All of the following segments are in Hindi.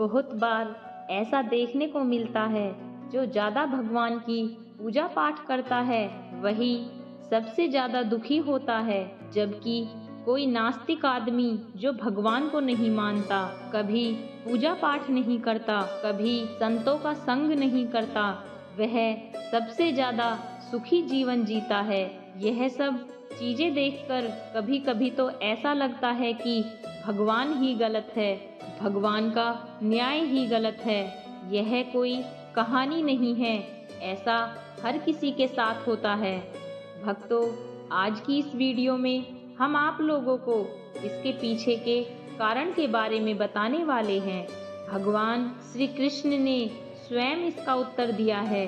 बहुत बार ऐसा देखने को मिलता है, जो ज़्यादा भगवान की पूजा पाठ करता है वही सबसे ज़्यादा दुखी होता है, जबकि कोई नास्तिक आदमी जो भगवान को नहीं मानता, कभी पूजा पाठ नहीं करता, कभी संतों का संग नहीं करता, वह सबसे ज़्यादा सुखी जीवन जीता है। यह सब चीज़ें देखकर कभी कभी तो ऐसा लगता है कि भगवान ही गलत है, भगवान का न्याय ही गलत है। यह कोई कहानी नहीं है, ऐसा हर किसी के साथ होता है। भक्तों, आज की इस वीडियो में हम आप लोगों को इसके पीछे के कारण के बारे में बताने वाले हैं। भगवान श्री कृष्ण ने स्वयं इसका उत्तर दिया है।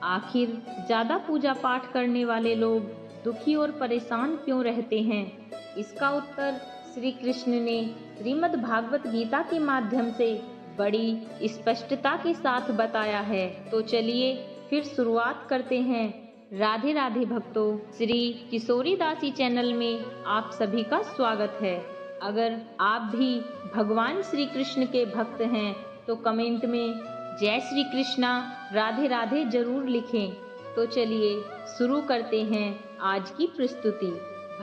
आखिर ज़्यादा पूजा पाठ करने वाले लोग दुखी और परेशान क्यों रहते हैं? इसका उत्तर श्री कृष्ण ने श्रीमद् भागवत गीता के माध्यम से बड़ी स्पष्टता के साथ बताया है। तो चलिए फिर शुरुआत करते हैं। राधे राधे भक्तों, श्री किशोरी दासी चैनल में आप सभी का स्वागत है। अगर आप भी भगवान श्री कृष्ण के भक्त हैं तो कमेंट में जय श्री कृष्णा राधे राधे जरूर लिखें। तो चलिए शुरू करते हैं आज की प्रस्तुति।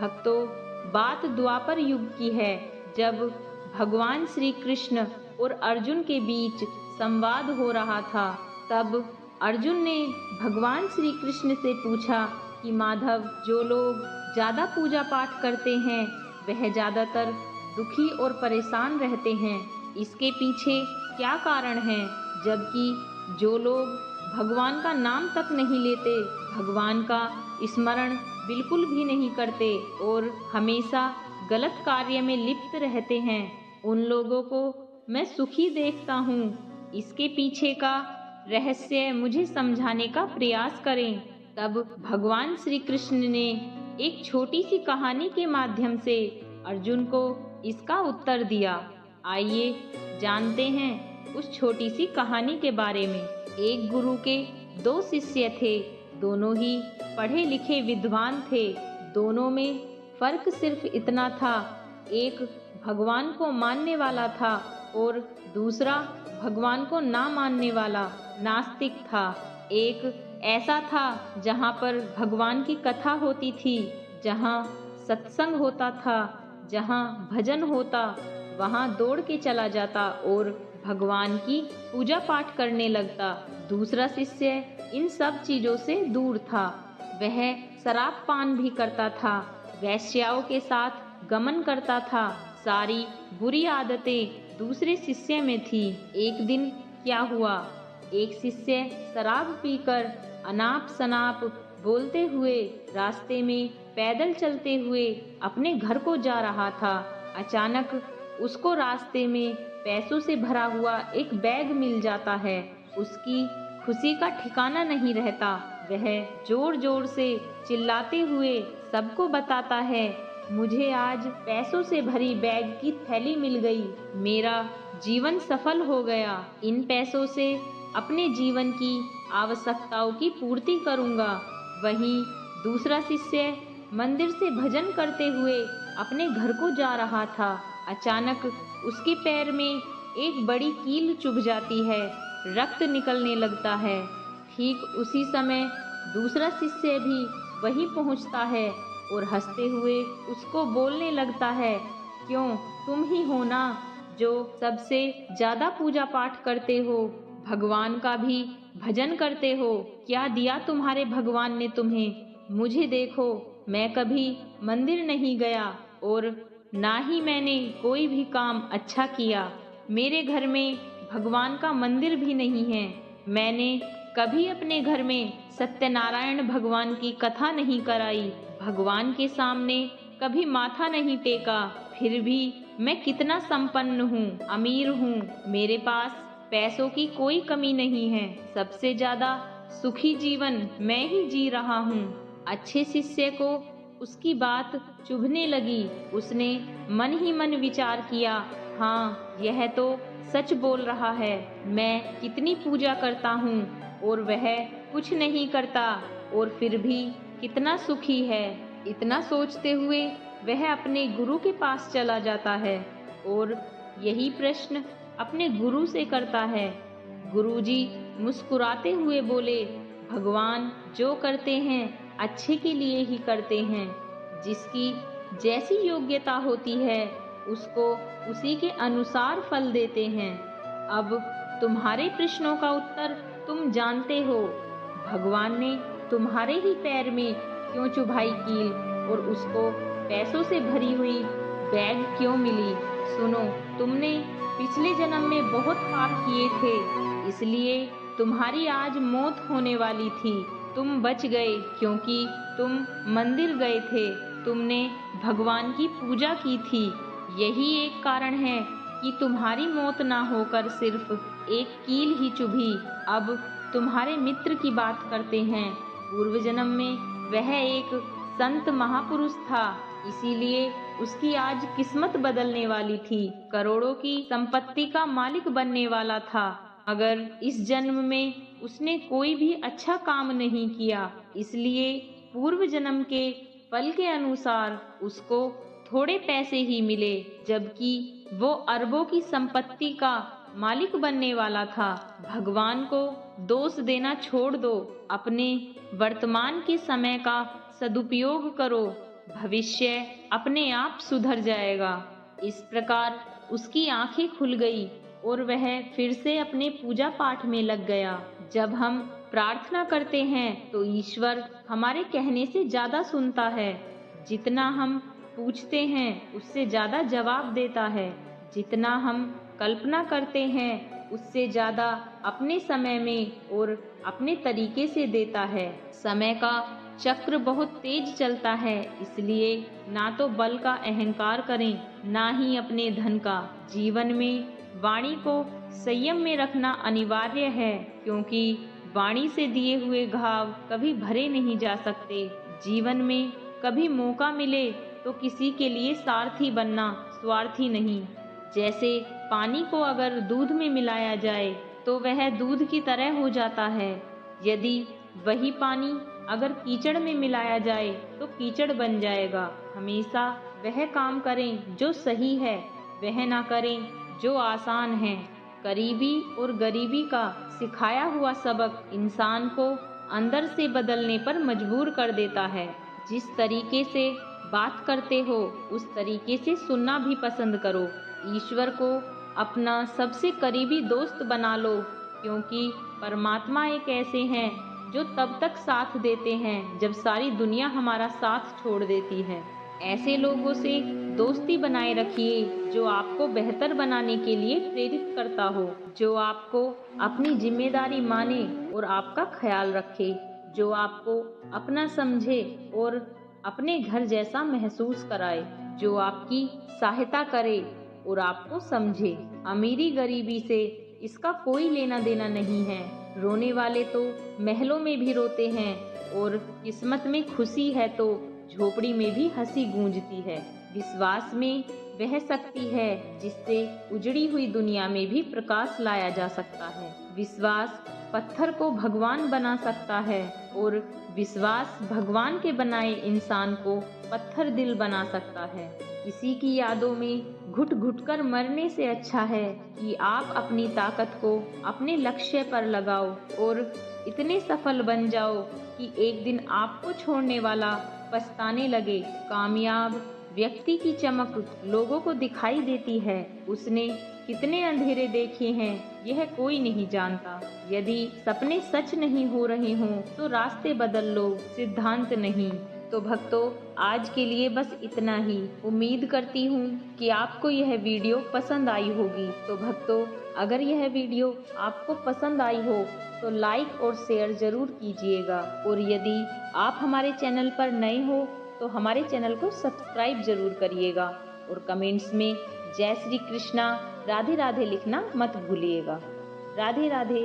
भक्तों, बात द्वापर युग की है, जब भगवान श्री कृष्ण और अर्जुन के बीच संवाद हो रहा था। तब अर्जुन ने भगवान श्री कृष्ण से पूछा कि माधव, जो लोग ज़्यादा पूजा पाठ करते हैं वह ज़्यादातर दुखी और परेशान रहते हैं, इसके पीछे क्या कारण है? जबकि जो लोग भगवान का नाम तक नहीं लेते, भगवान का स्मरण बिल्कुल भी नहीं करते और हमेशा गलत कार्य में लिप्त रहते हैं, उन लोगों को मैं सुखी देखता हूँ। इसके पीछे का रहस्य मुझे समझाने का प्रयास करें। तब भगवान श्री कृष्ण ने एक छोटी सी कहानी के माध्यम से अर्जुन को इसका उत्तर दिया। आइए जानते हैं उस छोटी सी कहानी के बारे में। एक गुरु के दो शिष्य थे, दोनों ही पढ़े लिखे विद्वान थे। दोनों में फर्क सिर्फ इतना था, एक भगवान को मानने वाला था और दूसरा भगवान को ना मानने वाला नास्तिक था। एक ऐसा था जहाँ पर भगवान की कथा होती थी, जहाँ सत्संग होता था, जहाँ भजन होता, वहाँ दौड़ के चला जाता और भगवान की पूजा पाठ करने लगता। दूसरा शिष्य इन सब चीज़ों से दूर था। वह शराब पान भी करता था, वैश्याओं के साथ गमन करता था। सारी बुरी आदतें दूसरे शिष्य में थी। एक दिन क्या हुआ, एक शिष्य शराब पीकर अनाप शनाप बोलते हुए रास्ते में पैदल चलते हुए अपने घर को जा रहा था। अचानक उसको रास्ते में पैसों से भरा हुआ एक बैग मिल जाता है। उसकी खुशी का ठिकाना नहीं रहता। वह जोर जोर से चिल्लाते हुए सबको बताता है, मुझे आज पैसों से भरी बैग की थैली मिल गई, मेरा जीवन सफल हो गया। इन पैसों से अपने जीवन की आवश्यकताओं की पूर्ति करूंगा। वहीं दूसरा शिष्य मंदिर से भजन करते हुए अपने घर को जा रहा था। अचानक उसके पैर में एक बड़ी कील चुभ जाती है, रक्त निकलने लगता है। ठीक उसी समय दूसरा शिष्य भी वहीं पहुंचता है और हंसते हुए उसको बोलने लगता है, क्यों, तुम ही हो ना जो सबसे ज़्यादा पूजा पाठ करते हो, भगवान का भी भजन करते हो। क्या दिया तुम्हारे भगवान ने तुम्हें? मुझे देखो, मैं कभी मंदिर नहीं गया और ना ही मैंने कोई भी काम अच्छा किया। मेरे घर में भगवान का मंदिर भी नहीं है। मैंने कभी अपने घर में सत्यनारायण भगवान की कथा नहीं कराई, भगवान के सामने कभी माथा नहीं टेका। फिर भी मैं कितना संपन्न हूँ, अमीर हूँ, मेरे पास पैसों की कोई कमी नहीं है। सबसे ज्यादा सुखी जीवन मैं ही जी रहा हूँ। अच्छे शिष्य को उसकी बात चुभने लगी। उसने मन ही मन विचार किया, हाँ, यह तो सच बोल रहा है। मैं कितनी पूजा करता हूँ और वह कुछ नहीं करता और फिर भी कितना सुखी है। इतना सोचते हुए वह अपने गुरु के पास चला जाता है और यही प्रश्न अपने गुरु से करता है। गुरुजी मुस्कुराते हुए बोले, भगवान जो करते हैं अच्छे के लिए ही करते हैं। जिसकी जैसी योग्यता होती है उसको उसी के अनुसार फल देते हैं। अब तुम्हारे प्रश्नों का उत्तर तुम जानते हो। भगवान ने तुम्हारे ही पैर में क्यों चुभाई कील और उसको पैसों से भरी हुई बैग क्यों मिली? सुनो, तुमने पिछले जन्म में बहुत पाप किए थे, इसलिए तुम्हारी आज मौत होने वाली थी। तुम बच गए क्योंकि तुम मंदिर गए थे, तुमने भगवान की पूजा की थी। यही एक कारण है कि तुम्हारी मौत ना होकर सिर्फ एक कील ही चुभी। अब तुम्हारे मित्र की बात करते हैं। पूर्व जन्म में वह एक संत महापुरुष था, इसीलिए उसकी आज किस्मत बदलने वाली थी। करोड़ों की संपत्ति का मालिक बनने वाला था, मगर इस जन्म में उसने कोई भी अच्छा काम नहीं किया, इसलिए पूर्व जन्म के फल के अनुसार उसको थोड़े पैसे ही मिले, जबकि वो अरबों की संपत्ति का मालिक बनने वाला था। भगवान को दोष देना छोड़ दो, अपने वर्तमान के समय का सदुपयोग करो, भविष्य अपने आप सुधर जाएगा। इस प्रकार उसकी आंखें खुल गई और वह फिर से अपने पूजा पाठ में लग गया। जब हम प्रार्थना करते हैं तो ईश्वर हमारे कहने से ज्यादा सुनता है। जितना हम पूछते हैं उससे ज्यादा जवाब देता है। जितना हम कल्पना करते हैं उससे ज्यादा अपने समय में और अपने तरीके से देता है। समय का चक्र बहुत तेज चलता है, इसलिए ना तो बल का अहंकार करें, ना ही अपने धन का। जीवन में वाणी को संयम में रखना अनिवार्य है, क्योंकि वाणी से दिए हुए घाव कभी भरे नहीं जा सकते। जीवन में कभी मौका मिले तो किसी के लिए सारथी बनना, स्वार्थी नहीं। जैसे पानी को अगर दूध में मिलाया जाए तो वह दूध की तरह हो जाता है। यदि वही पानी अगर कीचड़ में मिलाया जाए तो कीचड़ बन जाएगा। हमेशा वह काम करें जो सही है, वह ना करें जो आसान है। करीबी और गरीबी का सिखाया हुआ सबक इंसान को अंदर से बदलने पर मजबूर कर देता है। जिस तरीके से बात करते हो उस तरीके से सुनना भी पसंद करो। ईश्वर को अपना सबसे करीबी दोस्त बना लो, क्योंकि परमात्मा एक ऐसे हैं जो तब तक साथ देते हैं जब सारी दुनिया हमारा साथ छोड़ देती है। ऐसे लोगों से दोस्ती बनाए रखिए जो आपको बेहतर बनाने के लिए प्रेरित करता हो, जो आपको अपनी जिम्मेदारी माने और आपका ख्याल रखे, जो आपको अपना समझे और अपने घर जैसा महसूस कराए, जो आपकी सहायता करे और आपको समझे। अमीरी गरीबी से इसका कोई लेना देना नहीं है। रोने वाले तो महलों में भी रोते हैं और किस्मत में खुशी है तो झोपड़ी में भी हंसी गूंजती है। विश्वास में वह शक्ति है जिससे उजड़ी हुई दुनिया में भी प्रकाश लाया जा सकता है। विश्वास पत्थर को भगवान बना सकता है और विश्वास भगवान के बनाए इंसान को पत्थर दिल बना सकता है। किसी की यादों में घुट घुट कर मरने से अच्छा है कि आप अपनी ताकत को अपने लक्ष्य पर लगाओ और इतने सफल बन जाओ कि एक दिन आपको छोड़ने वाला पछताने लगे। कामयाब व्यक्ति की चमक लोगों को दिखाई देती है। उसने कितने अंधेरे देखे हैं यह कोई नहीं जानता। यदि सपने सच नहीं हो रहे हों तो रास्ते बदल लो, सिद्धांत नहीं। तो भक्तों, आज के लिए बस इतना ही। उम्मीद करती हूँ कि आपको यह वीडियो पसंद आई होगी। तो भक्तों, अगर यह वीडियो आपको पसंद आई हो तो लाइक और शेयर जरूर कीजिएगा, और यदि आप हमारे चैनल पर नए हो तो हमारे चैनल को सब्सक्राइब जरूर करिएगा, और कमेंट्स में जय श्री कृष्णा, राधे राधे लिखना मत भूलिएगा। राधे राधे।